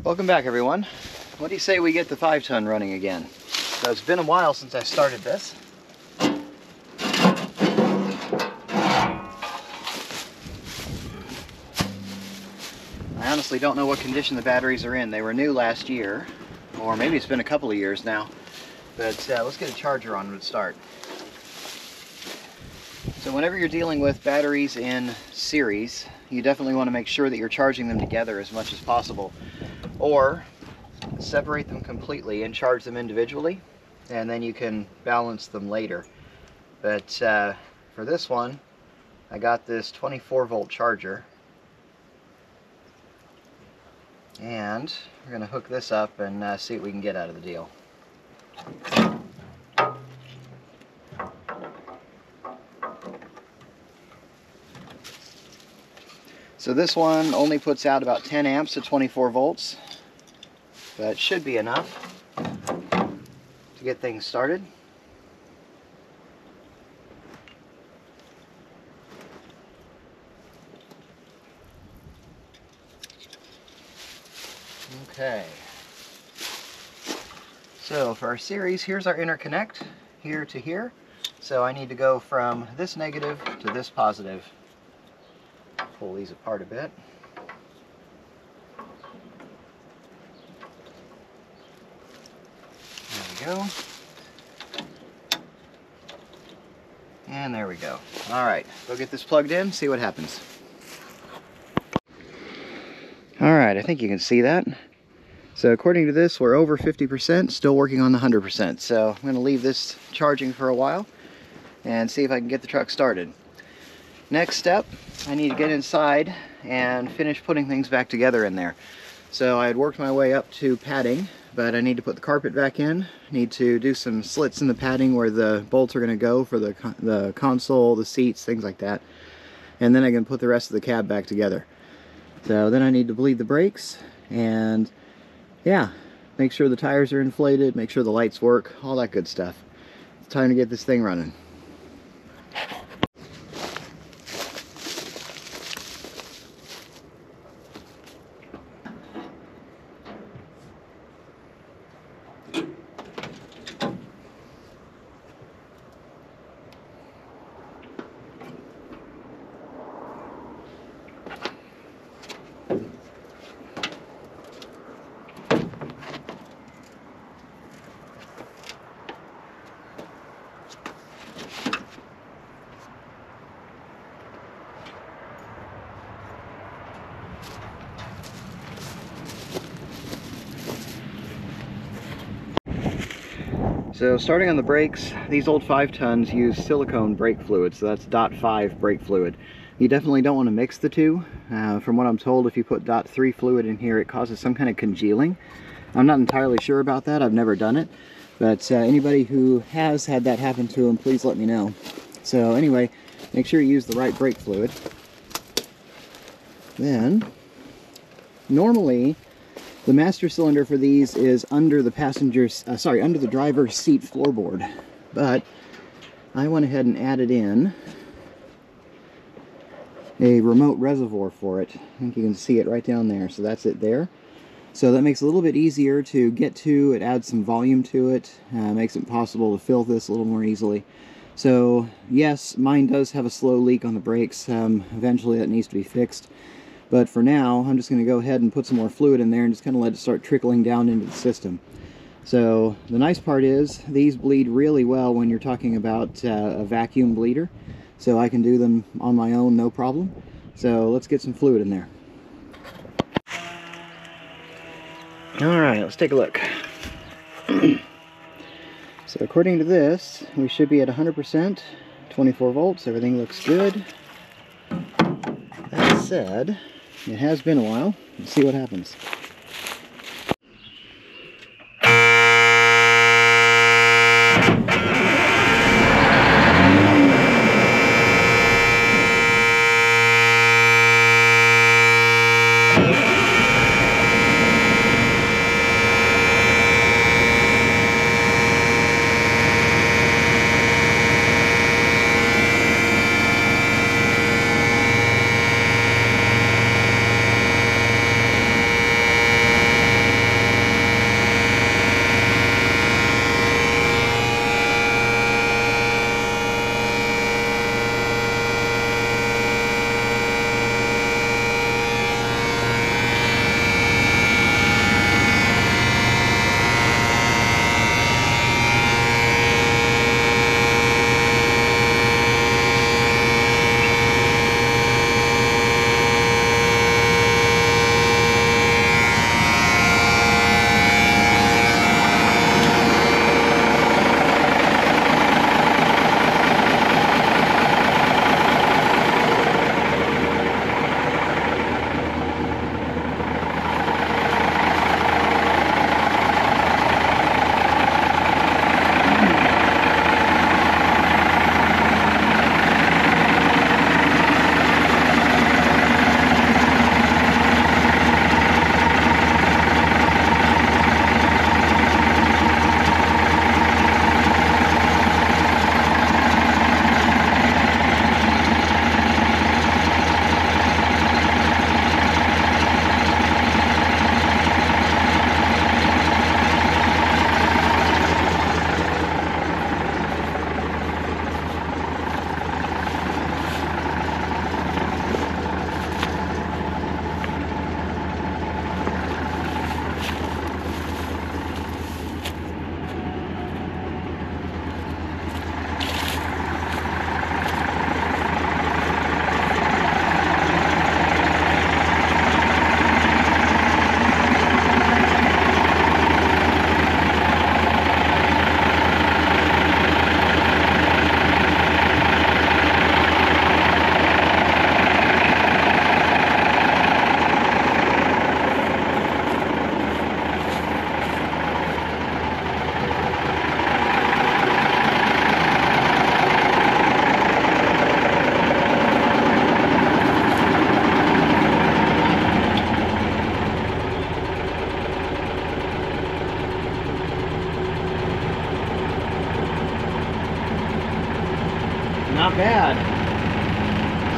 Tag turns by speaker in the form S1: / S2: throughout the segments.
S1: Welcome back, everyone. What do you say we get the 5-ton running again? So it's been a while since I started this. I honestly don't know what condition the batteries are in. They were new last year, or maybe it's been a couple of years now. But let's get a charger on to start. So whenever you're dealing with batteries in series, you definitely want to make sure that you're charging them together as much as possible. Or separate them completely and charge them individually, and then you can balance them later. But for this one, I got this 24-volt charger. And we're going to hook this up and see what we can get out of the deal. So this one only puts out about 10 amps at 24 volts, but it should be enough to get things started. Okay. So for our series, here's our interconnect, here to here. So I need to go from this negative to this positive. Pull these apart a bit. There we go. And there we go. Alright, go get this plugged in, see what happens. Alright, I think you can see that. So according to this, we're over 50%, still working on the 100%. So I'm going to leave this charging for a while and see if I can get the truck started. Next step, I need to get inside and finish putting things back together in there. So I had worked my way up to padding, but I need to put the carpet back in. Need to do some slits in the padding where the bolts are going to go for the console, the seats, things like that. And then I can put the rest of the cab back together. So then I need to bleed the brakes and yeah, make sure the tires are inflated, make sure the lights work, all that good stuff. It's time to get this thing running. So starting on the brakes, these old 5-tons use silicone brake fluid, so that's .5 brake fluid. You definitely don't want to mix the two. From what I'm told, if you put .3 fluid in here, it causes some kind of congealing. I'm not entirely sure about that, I've never done it, but anybody who has had that happen to them, please let me know. So anyway, make sure you use the right brake fluid. Then, normally, the master cylinder for these is under the under the driver's seat floorboard, but I went ahead and added in a remote reservoir for it. I think you can see it right down there, so that's it there. So that makes it a little bit easier to get to. It adds some volume to it, makes it possible to fill this a little more easily. So yes, mine does have a slow leak on the brakes. Eventually that needs to be fixed. But for now, I'm just going to go ahead and put some more fluid in there and just kind of let it start trickling down into the system. So the nice part is these bleed really well when you're talking about a vacuum bleeder. So I can do them on my own, no problem. So let's get some fluid in there. Alright, let's take a look. So according to this, we should be at 100%, 24 volts, everything looks good. That said, it has been a while. Let's see what happens.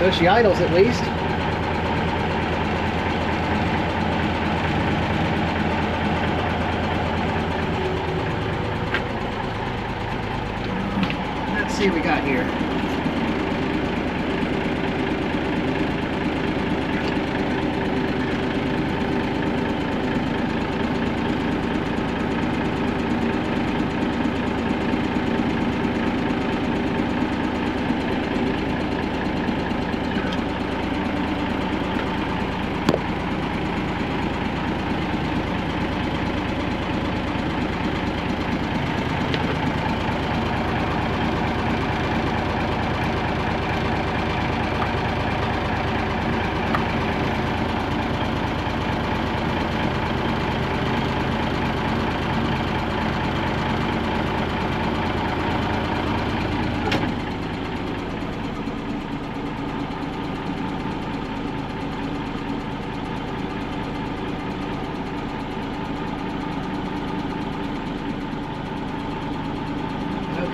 S1: So she idles at least. Let's see what we got here.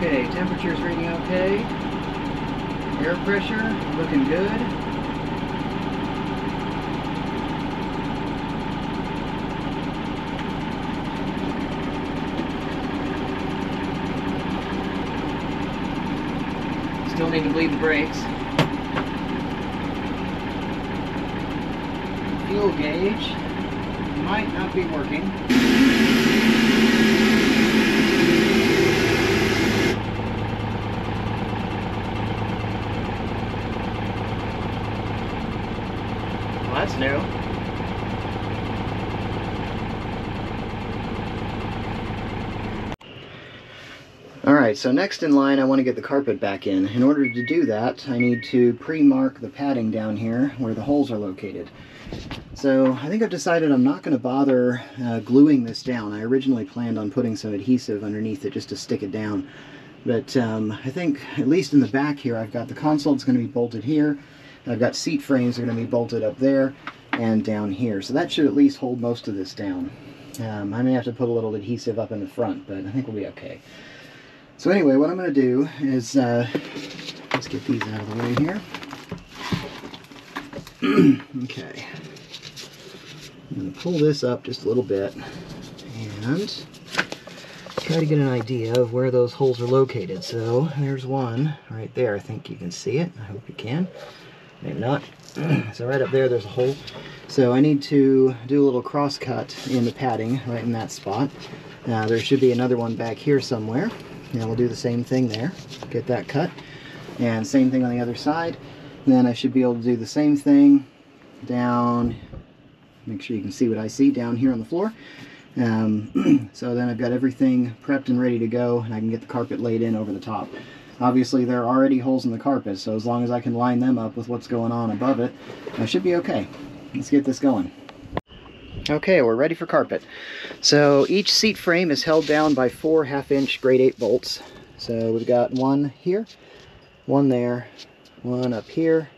S1: Okay, temperature's reading okay. Air pressure looking good. Still need to bleed the brakes. Fuel gauge might not be working. Well, that's new. Alright, so next in line I want to get the carpet back in. In order to do that, I need to pre-mark the padding down here where the holes are located. So I think I've decided I'm not going to bother gluing this down. I originally planned on putting some adhesive underneath it just to stick it down. But I think, at least in the back here, I've got the console that's going to be bolted here. I've got seat frames that are going to be bolted up there and down here. So that should at least hold most of this down. I may have to put a little adhesive up in the front, but I think we'll be okay. So anyway, what I'm going to do is, let's get these out of the way here. Okay. I'm going to pull this up just a little bit and try to get an idea of where those holes are located. So there's one right there. I think you can see it. I hope you can. Maybe not. So right up there, there's a hole. So I need to do a little cross cut in the padding right in that spot. There should be another one back here somewhere. And we'll do the same thing there. Get that cut. And same thing on the other side. And then I should be able to do the same thing down. Make sure you can see what I see down here on the floor. So then I've got everything prepped and ready to go, and I can get the carpet laid in over the top. Obviously there are already holes in the carpet, so as long as I can line them up with what's going on above it, I should be okay. Let's get this going. Okay, we're ready for carpet. So each seat frame is held down by 4 1/2-inch grade 8 bolts. So we've got one here, one there, one up here,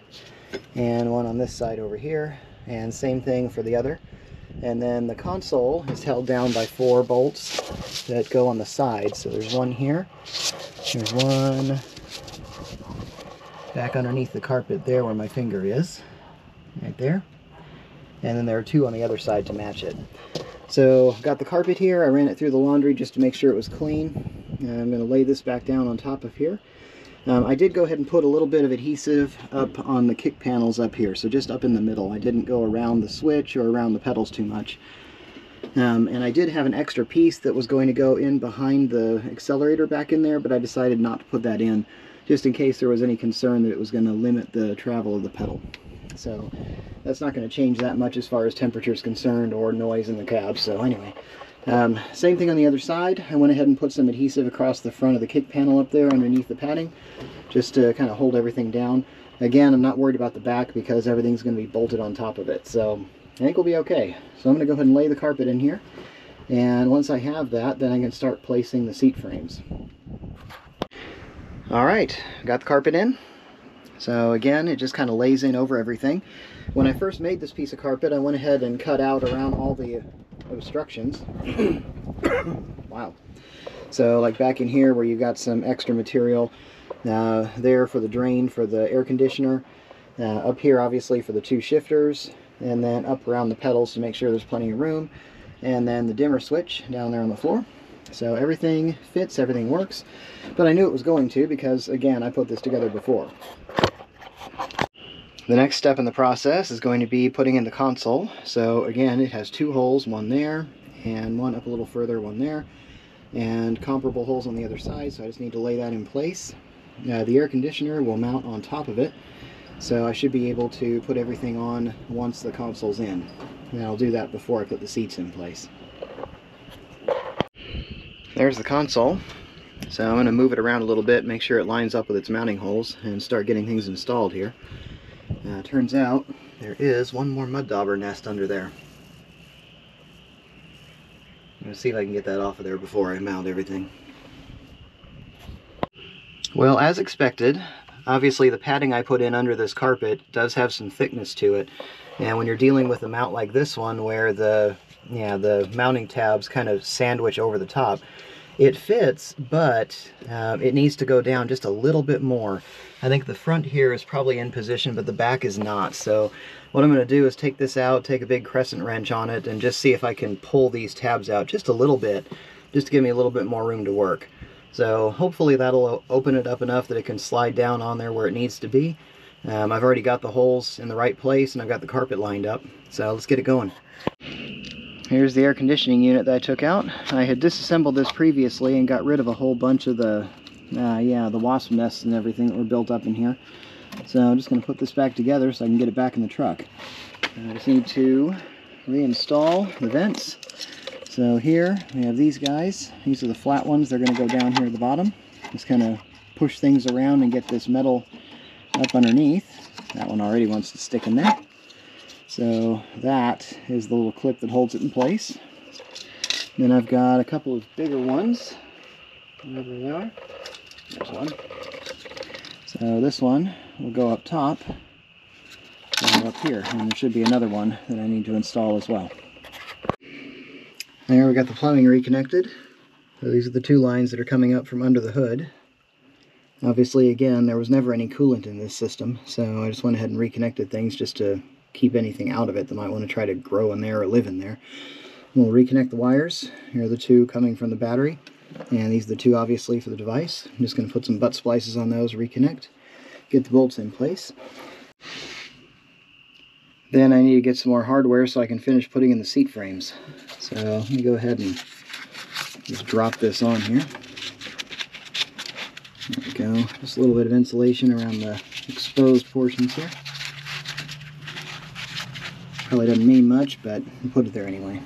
S1: and one on this side over here, and same thing for the other. And then the console is held down by 4 bolts that go on the side. So there's one here, there's one back underneath the carpet there where my finger is, right there. And then there are 2 on the other side to match it. So I've got the carpet here. I ran it through the laundry just to make sure it was clean. And I'm going to lay this back down on top of here. I did go ahead and put a little bit of adhesive up on the kick panels up here, so just up in the middle. I didn't go around the switch or around the pedals too much. And I did have an extra piece that was going to go in behind the accelerator back in there, but I decided not to put that in, just in case there was any concern that it was going to limit the travel of the pedal. So that's not going to change that much as far as temperature is concerned or noise in the cab. So anyway, same thing on the other side. I went ahead and put some adhesive across the front of the kick panel up there underneath the padding, just to kind of hold everything down. Again, I'm not worried about the back because everything's going to be bolted on top of it. So I think we'll be okay. So I'm going to go ahead and lay the carpet in here. And once I have that, then I can start placing the seat frames. All right, got the carpet in. So again, it just kind of lays in over everything. When I first made this piece of carpet, I went ahead and cut out around all the obstructions. Wow. So like back in here where you got some extra material there for the drain for the air conditioner, Up here obviously for the 2 shifters, and then up around the pedals to make sure there's plenty of room, and then the dimmer switch down there on the floor. So everything fits, everything works, but I knew it was going to because, again, I put this together before. The next step in the process is going to be putting in the console. So again, it has 2 holes, one there, and one up a little further, one there, and comparable holes on the other side, so I just need to lay that in place. The air conditioner will mount on top of it, so I should be able to put everything on once the console's in. And I'll do that before I put the seats in place. There's the console. So I'm going to move it around a little bit, make sure it lines up with its mounting holes, and start getting things installed here. Turns out there is one more mud dauber nest under there. I'm going to see if I can get that off of there before I mount everything. Well, as expected, obviously the padding I put in under this carpet does have some thickness to it. And when you're dealing with a mount like this one where the mounting tabs kind of sandwich over the top, it fits, but it needs to go down just a little bit more. I think the front here is probably in position, but the back is not. So what I'm going to do is take this out, take a big crescent wrench on it, and just see if I can pull these tabs out just a little bit, just to give me a little bit more room to work. So hopefully that'll open it up enough that it can slide down on there where it needs to be. I've already got the holes in the right place, and I've got the carpet lined up. So let's get it going. Here's the air conditioning unit that I took out. I had disassembled this previously and got rid of a whole bunch of the wasp nests and everything that were built up in here. So I'm just going to put this back together so I can get it back in the truck. I just need to reinstall the vents. So here we have these guys. These are the flat ones. They're going to go down here at the bottom. Just kind of push things around and get this metal up underneath. That one already wants to stick in there. So that is the little clip that holds it in place. Then I've got a couple of bigger ones. Wherever they are. There's one. So this one will go up top and up here. And there should be another one that I need to install as well. There we got the plumbing reconnected. So these are the 2 lines that are coming up from under the hood. Obviously, again, there was never any coolant in this system, so I just went ahead and reconnected things just to keep anything out of it that might want to try to grow in there or live in there. We'll reconnect the wires. Here are the 2 coming from the battery, and these are the 2 obviously for the device. I'm just going to put some butt splices on those, reconnect, get the bolts in place. Then I need to get some more hardware so I can finish putting in the seat frames. So let me go ahead and just drop this on here. There we go. Just a little bit of insulation around the exposed portions here. Probably doesn't mean much, but I'll put it there anyway.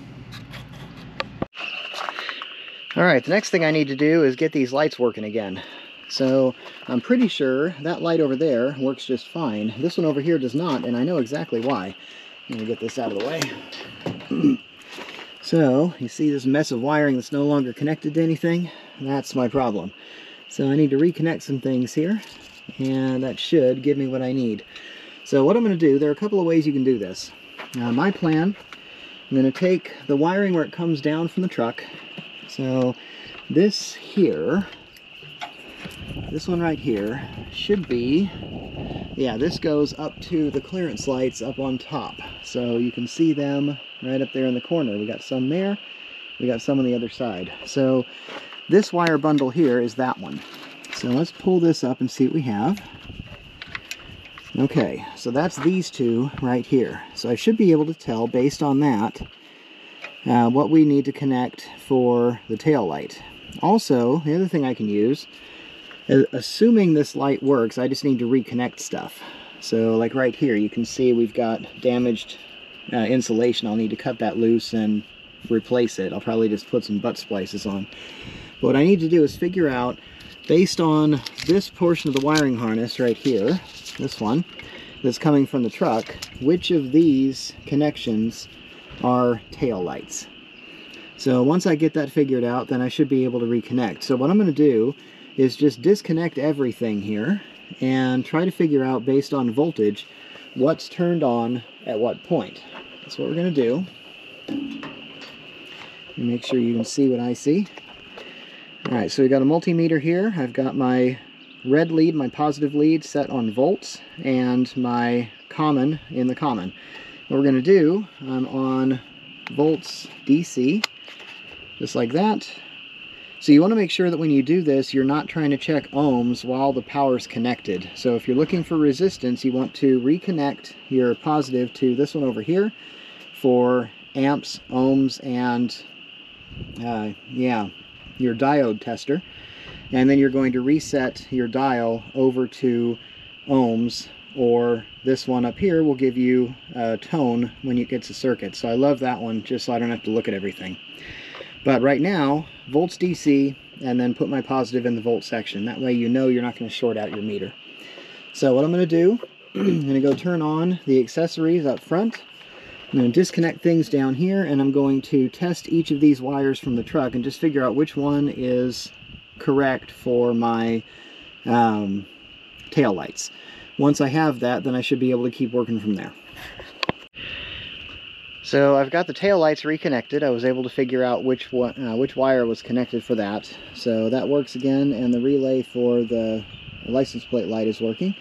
S1: Alright, the next thing I need to do is get these lights working again. So I'm pretty sure that light over there works just fine. This one over here does not, and I know exactly why. Let me get this out of the way. So, you see this mess of wiring that's no longer connected to anything? That's my problem. So I need to reconnect some things here, and that should give me what I need. So what I'm going to do, there are a couple of ways you can do this. My plan, I'm going to take the wiring where it comes down from the truck. So this here, this one right here, should be, yeah, this goes up to the clearance lights up on top. So you can see them right up there in the corner. We got some there, we got some on the other side. So this wire bundle here is that one. So let's pull this up and see what we have. Okay, so that's these 2 right here. So I should be able to tell based on that what we need to connect for the tail light. Also, the other thing I can use, assuming this light works, I just need to reconnect stuff. So like right here, you can see we've got damaged insulation. I'll need to cut that loose and replace it. I'll probably just put some butt splices on. But what I need to do is figure out, based on this portion of the wiring harness right here, this one, that's coming from the truck, which of these connections are tail lights. So once I get that figured out, then I should be able to reconnect. So what I'm going to do is just disconnect everything here and try to figure out, based on voltage, what's turned on at what point. That's what we're going to do. Make sure you can see what I see. Alright, so we got a multimeter here. I've got my red lead, my positive lead, set on volts, and my common in the common. What we're going to do, I'm on volts DC, just like that. So you want to make sure that when you do this, you're not trying to check ohms while the power's connected. So if you're looking for resistance, you want to reconnect your positive to this one over here for amps, ohms, and your diode tester. And then you're going to reset your dial over to ohms, or this one up here will give you a tone when it gets a circuit. So I love that one, just so I don't have to look at everything. But right now, volts DC, and then put my positive in the volt section. That way you know you're not going to short out your meter. So what I'm going to do, I'm going to go turn on the accessories up front. I'm going to disconnect things down here, and I'm going to test each of these wires from the truck and just figure out which one is correct for my tail lights. Once I have that, then I should be able to keep working from there. So I've got the tail lights reconnected. I was able to figure out which wire was connected for that. So that works again, and the relay for the license plate light is working.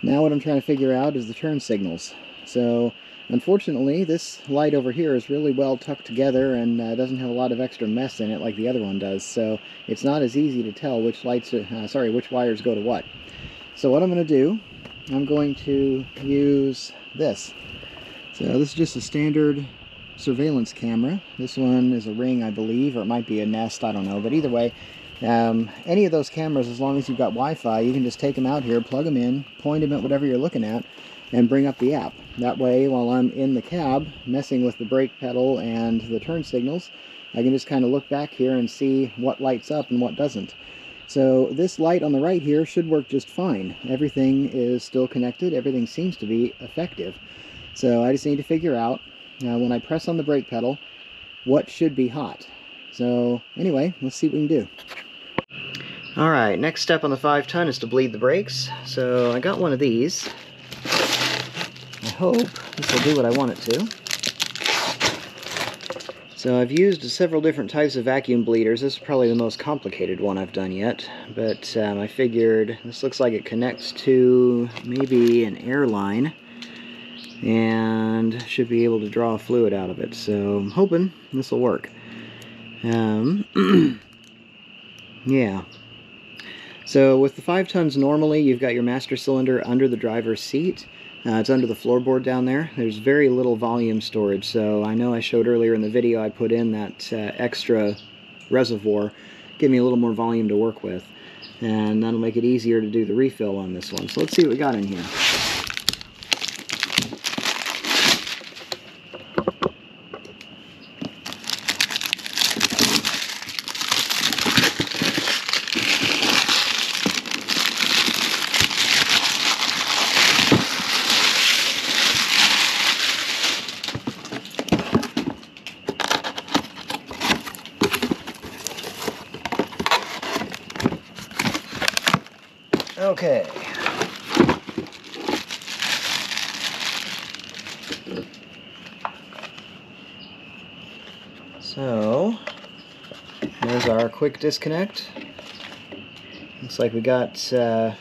S1: Now what I'm trying to figure out is the turn signals. So unfortunately, this light over here is really well tucked together and doesn't have a lot of extra mess in it like the other one does. So it's not as easy to tell which which wires go to what. So what I'm going to do, I'm going to use this. So this is just a standard surveillance camera. This one is a Ring, I believe, or it might be a Nest, I don't know. But either way, any of those cameras, as long as you've got Wi-Fi, you can just take them out here, plug them in, point them at whatever you're looking at, and bring up the app. That way, while I'm in the cab, messing with the brake pedal and the turn signals, I can just kind of look back here and see what lights up and what doesn't. So this light on the right here should work just fine. Everything is still connected. Everything seems to be effective. So I just need to figure out, when I press on the brake pedal, what should be hot. So anyway, let's see what we can do. Alright, next step on the 5-ton is to bleed the brakes. So I got one of these. I hope this will do what I want it to. So I've used several different types of vacuum bleeders. This is probably the most complicated one I've done yet. But I figured this looks like it connects to maybe an air line, and should be able to draw fluid out of it. So I'm hoping this will work. Yeah. So with the 5 tons normally, you've got your master cylinder under the driver's seat. It's under the floorboard down there. There's very little volume storage, so I know I showed earlier in the video I put in that extra reservoir, give me a little more volume to work with, and that'll make it easier to do the refill on this one. So let's see what we got in here. Okay. So, there's our quick disconnect. Looks like we got a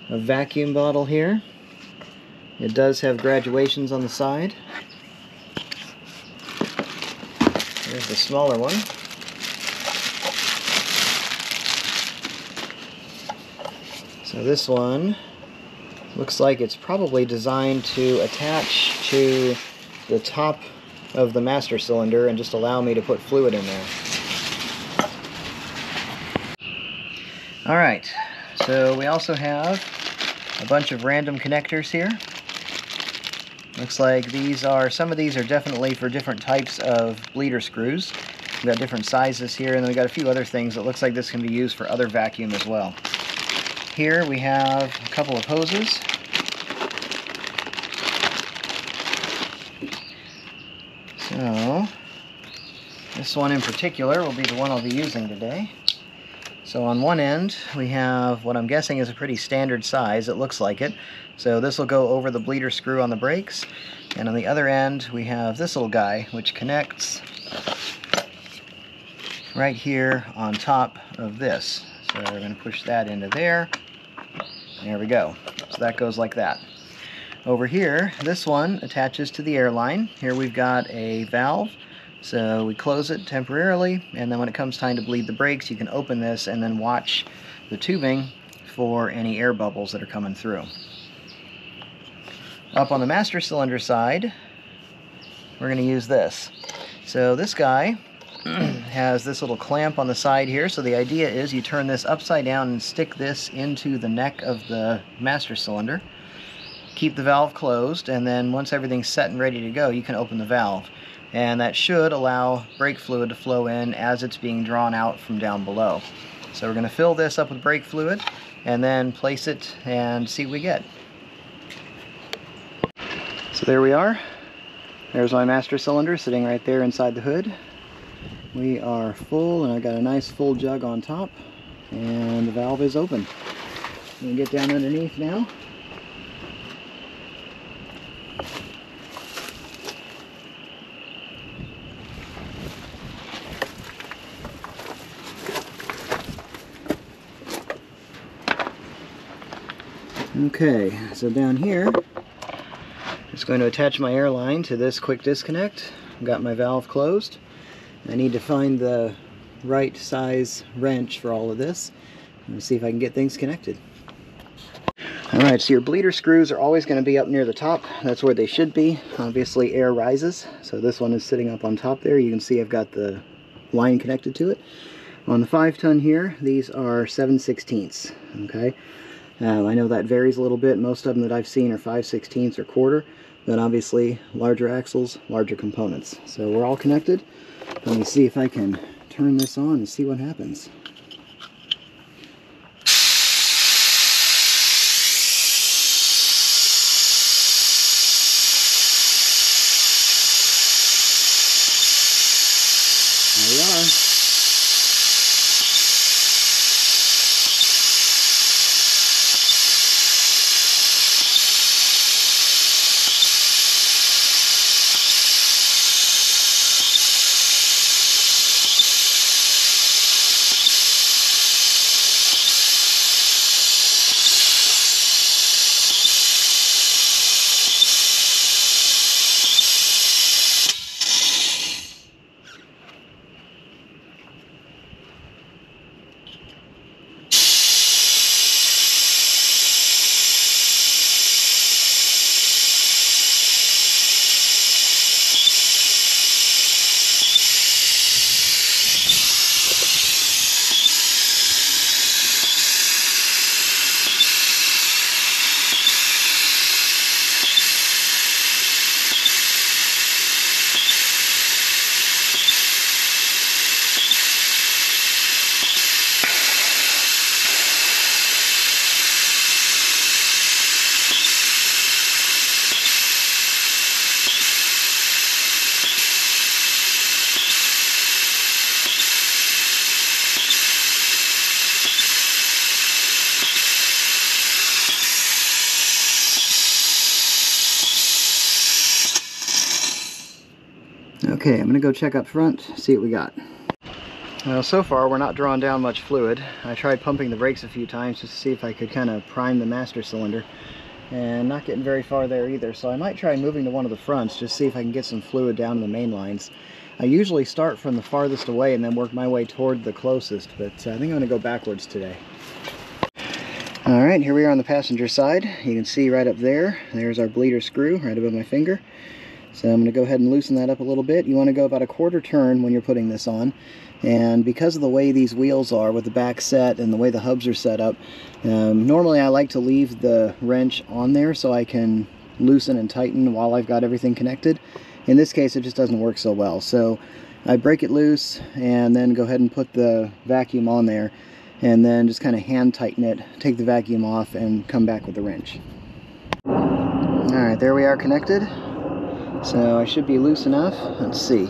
S1: vacuum bottle here. It does have graduations on the side. There's the smaller one. So this one looks like it's probably designed to attach to the top of the master cylinder and just allow me to put fluid in there. Alright, so we also have a bunch of random connectors here. Looks like some of these are definitely for different types of bleeder screws. We've got different sizes here, and then we've got a few other things that looks like this can be used for other vacuum as well. Here we have a couple of hoses. So this one in particular will be the one I'll be using today. So on one end we have what I'm guessing is a pretty standard size. It looks like it. So this will go over the bleeder screw on the brakes. And on the other end we have this little guy which connects right here on top of this. So we're going to push that into there. There we go. So that goes like that. Over here, this one attaches to the airline. Here we've got a valve. So we close it temporarily, and then when it comes time to bleed the brakes, you can open this and then watch the tubing for any air bubbles that are coming through. Up on the master cylinder side, we're going to use this. So this guy has this little clamp on the side here. So the idea is you turn this upside down and stick this into the neck of the master cylinder. Keep the valve closed, and then once everything's set and ready to go, you can open the valve. And that should allow brake fluid to flow in as it's being drawn out from down below. So we're going to fill this up with brake fluid and then place it and see what we get. So there we are. There's my master cylinder sitting right there inside the hood. We are full, and I've got a nice full jug on top, and the valve is open. I'm going to get down underneath now. Okay, so down here, just going to attach my airline to this quick disconnect. I've got my valve closed. I need to find the right size wrench for all of this and see if I can get things connected. Alright, so your bleeder screws are always going to be up near the top. That's where they should be. Obviously air rises, so this one is sitting up on top there. You can see I've got the line connected to it. On the 5-ton here, these are 7/16. Okay. I know that varies a little bit. Most of them that I've seen are 5/16 or quarter, but obviously larger axles, larger components. So we're all connected. Let me see if I can turn this on and see what happens. There we are. Okay, I'm going to go check up front, see what we got. Well, so far we're not drawing down much fluid. I tried pumping the brakes a few times just to see if I could kind of prime the master cylinder, and not getting very far there either. So I might try moving to one of the fronts, just see if I can get some fluid down in the main lines. I usually start from the farthest away and then work my way toward the closest, but I think I'm going to go backwards today. Alright, here we are on the passenger side. You can see right up there, there's our bleeder screw right above my finger. So I'm going to go ahead and loosen that up a little bit. You want to go about a quarter turn when you're putting this on. And because of the way these wheels are with the back set and the way the hubs are set up, normally I like to leave the wrench on there so I can loosen and tighten while I've got everything connected. In this case it just doesn't work so well. So I break it loose and then go ahead and put the vacuum on there and then just kind of hand tighten it, take the vacuum off and come back with the wrench. Alright, there we are connected. So I should be loose enough. Let's see.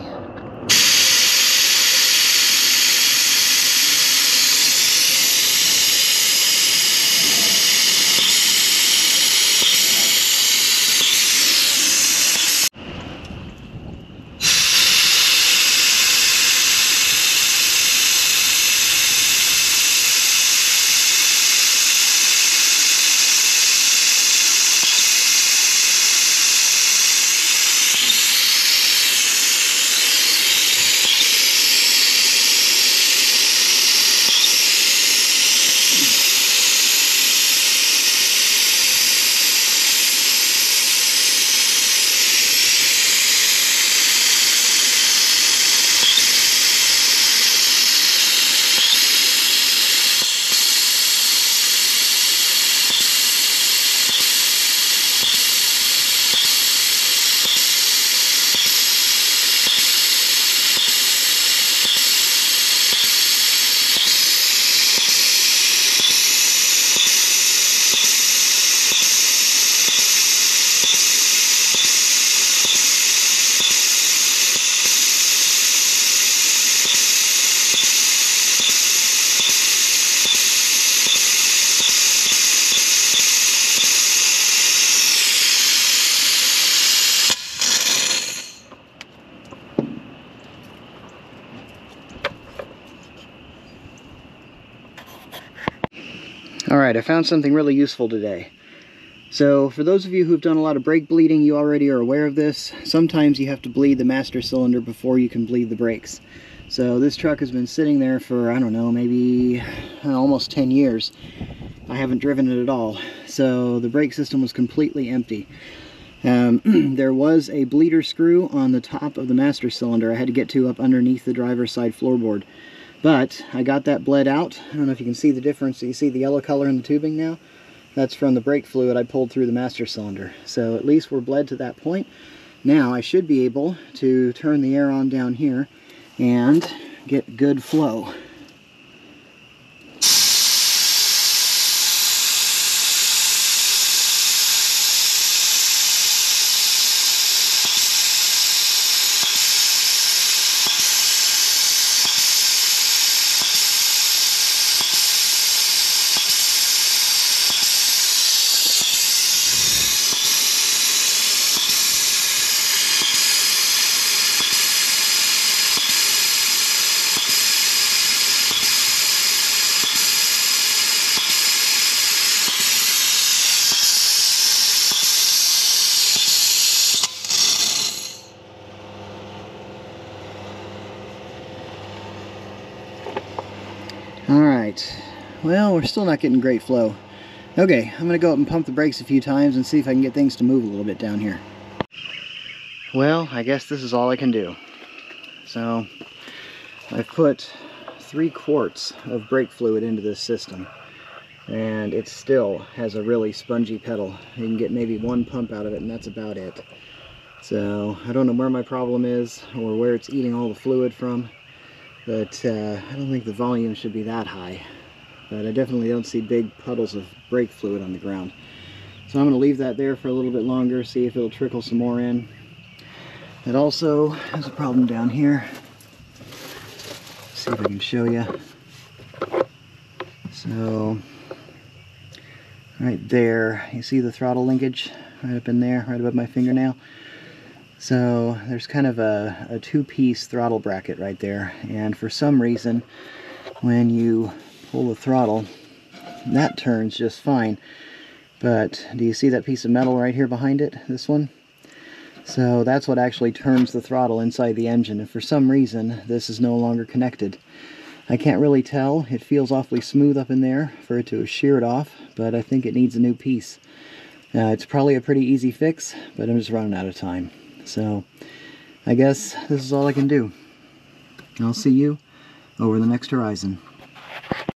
S1: Alright, I found something really useful today. So for those of you who've done a lot of brake bleeding, you already are aware of this. Sometimes you have to bleed the master cylinder before you can bleed the brakes. So this truck has been sitting there for, I don't know, maybe almost 10 years. I haven't driven it at all. So the brake system was completely empty. There was a bleeder screw on the top of the master cylinder I had to get to up underneath the driver's side floorboard. But I got that bled out. I don't know if you can see the difference. You see the yellow color in the tubing now? That's from the brake fluid I pulled through the master cylinder. So at least we're bled to that point. Now I should be able to turn the air on down here and get good flow. Alright, well, we're still not getting great flow. Okay, I'm going to go up and pump the brakes a few times and see if I can get things to move a little bit down here. Well, I guess this is all I can do. So, I've put 3 quarts of brake fluid into this system, and it still has a really spongy pedal. You can get maybe 1 pump out of it, and that's about it. So, I don't know where my problem is, or where it's eating all the fluid from. But I don't think the volume should be that high. But I definitely don't see big puddles of brake fluid on the ground. So I'm going to leave that there for a little bit longer, see if it'll trickle some more in. It also has a problem down here. See if I can show you. So, right there, you see the throttle linkage right up in there, right above my fingernail? So there's kind of a 2-piece throttle bracket right there, and for some reason when you pull the throttle, that turns just fine. But do you see that piece of metal right here behind it, this one? So that's what actually turns the throttle inside the engine, and for some reason this is no longer connected. I can't really tell. It feels awfully smooth up in there for it to have sheared off, but I think it needs a new piece. It's probably a pretty easy fix, but I'm just running out of time. So, I guess this is all I can do. I'll see you over the next horizon.